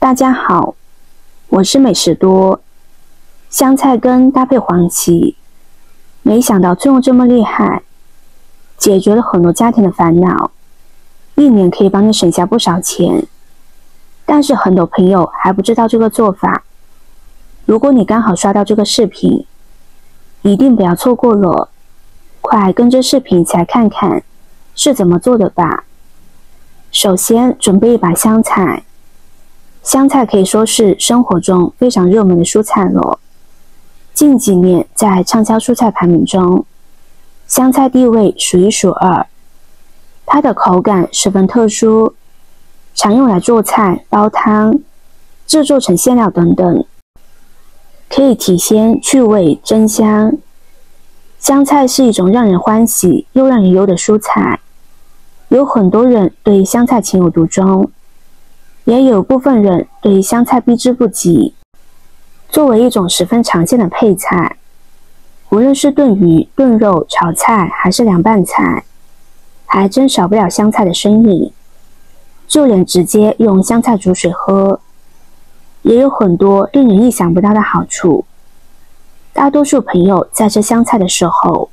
大家好，我是美食多。香菜根搭配黄芪，没想到作用这么厉害，解决了很多家庭的烦恼，一年可以帮你省下不少钱。但是很多朋友还不知道这个做法。如果你刚好刷到这个视频，一定不要错过了，快跟着视频一起来看看是怎么做的吧。首先准备一把香菜，香菜可以说是生活中非常热门的蔬菜了。近几年在畅销蔬菜排名中，香菜地位数一数二。它的口感十分特殊，常用来做菜、煲汤、制作成馅料等等，可以提鲜、去味、增香。香菜是一种让人欢喜又让人忧的蔬菜，有很多人对香菜情有独钟，也有部分人对香菜避之不及。作为一种十分常见的配菜，无论是炖鱼、炖肉、炒菜还是凉拌菜，还真少不了香菜的身影。就连直接用香菜煮水喝，也有很多令人意想不到的好处。大多数朋友在吃香菜的时候，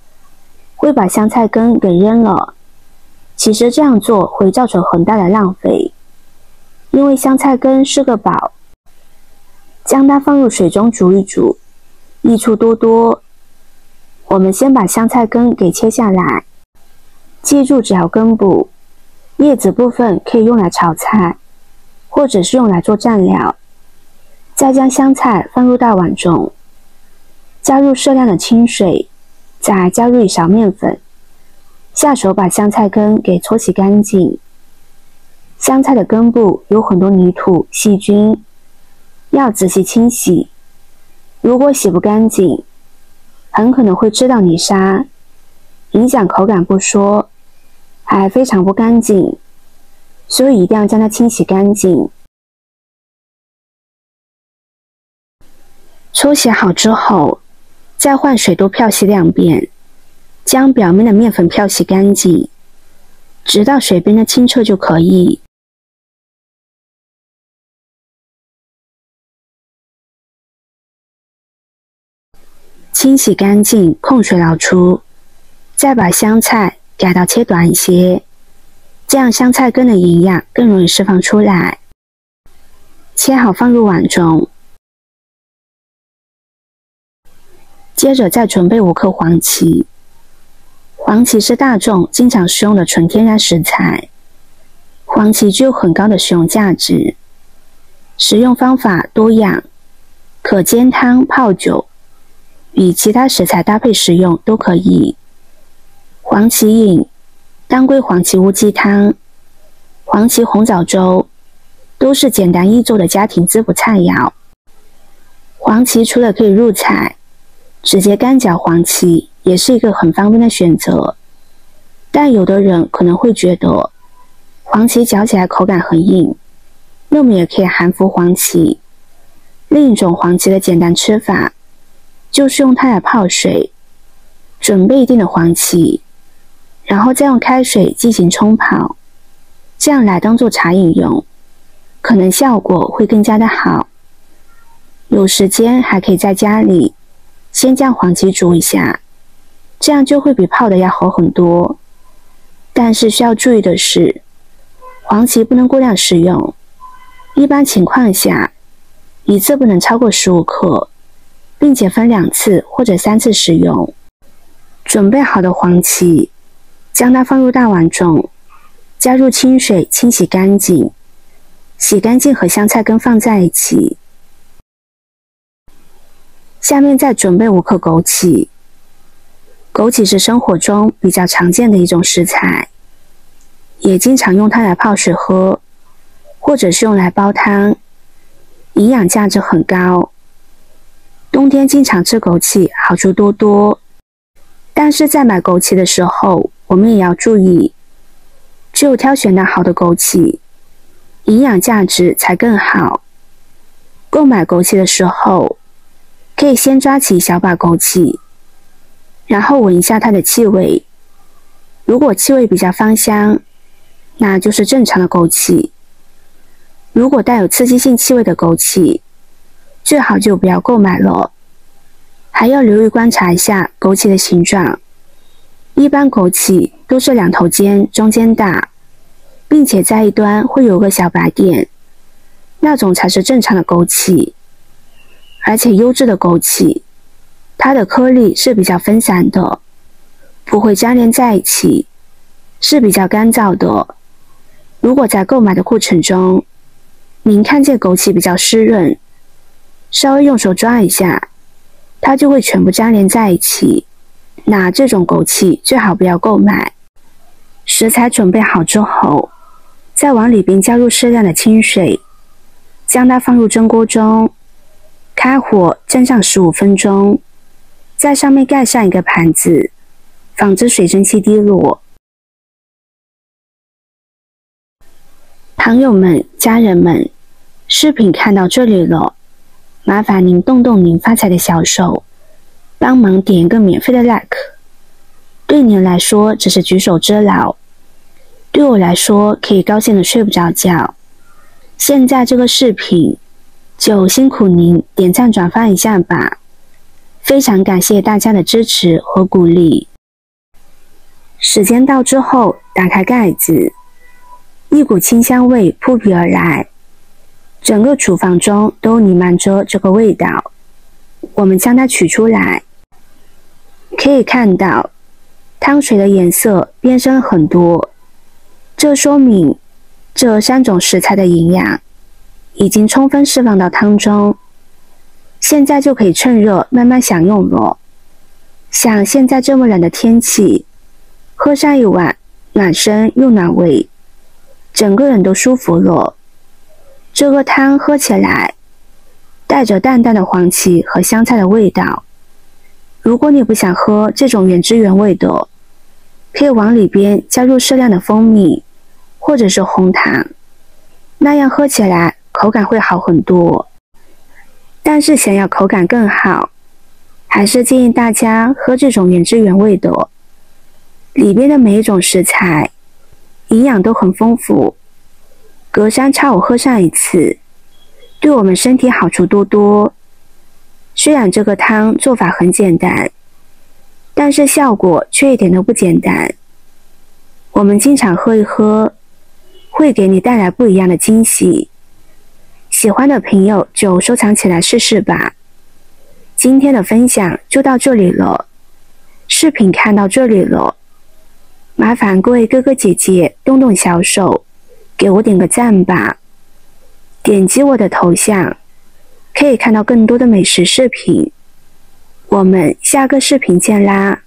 会把香菜根给扔了。其实这样做会造成很大的浪费，因为香菜根是个宝。将它放入水中煮一煮，益处多多。我们先把香菜根给切下来，记住只要根部，叶子部分可以用来炒菜，或者是用来做蘸料。再将香菜放入大碗中，加入适量的清水，再加入一勺面粉，下手把香菜根给搓洗干净。香菜的根部有很多泥土、细菌，要仔细清洗。如果洗不干净，很可能会吃到泥沙，影响口感不说，还非常不干净，所以一定要将它清洗干净。搓洗好之后，再换水多漂洗2遍，将表面的面粉漂洗干净，直到水变得清澈就可以。清洗干净，控水捞出，再把香菜改刀切短一些，这样香菜根的营养更容易释放出来。切好放入碗中，接着再准备5克黄芪。黄芪是大众经常食用的纯天然食材，黄芪具有很高的食用价值，食用方法多样，可煎汤、泡酒，与其他食材搭配食用都可以。黄芪饮、当归黄芪乌鸡汤、黄芪红枣粥都是简单易做的家庭滋补菜肴。黄芪除了可以入菜，直接干嚼黄芪也是一个很方便的选择。但有的人可能会觉得黄芪嚼起来口感很硬，那么也可以含服黄芪。另一种黄芪的简单吃法，就是用它来泡水，准备一定的黄芪，然后再用开水进行冲泡，这样来当做茶饮用，可能效果会更加的好。有时间还可以在家里先将黄芪煮一下，这样就会比泡的要好很多。但是需要注意的是，黄芪不能过量食用，一般情况下，一次不能超过15克，并且分2次或者3次食用。准备好的黄芪，将它放入大碗中，加入清水清洗干净，洗干净和香菜根放在一起。下面再准备5克枸杞。枸杞是生活中比较常见的一种食材，也经常用它来泡水喝，或者是用来煲汤，营养价值很高。冬天经常吃枸杞，好处多多。但是在买枸杞的时候，我们也要注意，只有挑选到好的枸杞，营养价值才更好。购买枸杞的时候，可以先抓起一小把枸杞，然后闻一下它的气味。如果气味比较芳香，那就是正常的枸杞。如果带有刺激性气味的枸杞，最好就不要购买了。还要留意观察一下枸杞的形状，一般枸杞都是两头尖，中间大，并且在一端会有个小白点，那种才是正常的枸杞。而且优质的枸杞，它的颗粒是比较分散的，不会粘连在一起，是比较干燥的。如果在购买的过程中，您看见枸杞比较湿润，稍微用手抓一下，它就会全部粘连在一起，那这种枸杞最好不要购买。食材准备好之后，再往里边加入适量的清水，将它放入蒸锅中，开火蒸上15分钟，在上面盖上一个盘子，防止水蒸气滴落。朋友们、家人们，视频看到这里了，麻烦您动动您发财的小手，帮忙点一个免费的 like。 对您来说只是举手之劳，对我来说可以高兴的睡不着觉。现在这个视频就辛苦您点赞转发一下吧，非常感谢大家的支持和鼓励。时间到之后，打开盖子，一股清香味扑鼻而来，整个厨房中都弥漫着这个味道。我们将它取出来，可以看到汤水的颜色变深很多，这说明这3种食材的营养已经充分释放到汤中，现在就可以趁热慢慢享用了。像现在这么冷的天气，喝上一碗，暖身又暖胃，整个人都舒服了。这个汤喝起来带着淡淡的黄芪和香菜的味道，如果你不想喝这种原汁原味的，可以往里边加入适量的蜂蜜或者是红糖，那样喝起来口感会好很多。但是想要口感更好，还是建议大家喝这种原汁原味的，里边的每一种食材营养都很丰富，隔三差五喝上一次，对我们身体好处多多。虽然这个汤做法很简单，但是效果却一点都不简单。我们经常喝一喝，会给你带来不一样的惊喜。喜欢的朋友就收藏起来试试吧。今天的分享就到这里了，视频看到这里了，麻烦各位哥哥姐姐动动小手，给我点个赞吧。点击我的头像，可以看到更多的美食视频。我们下个视频见啦！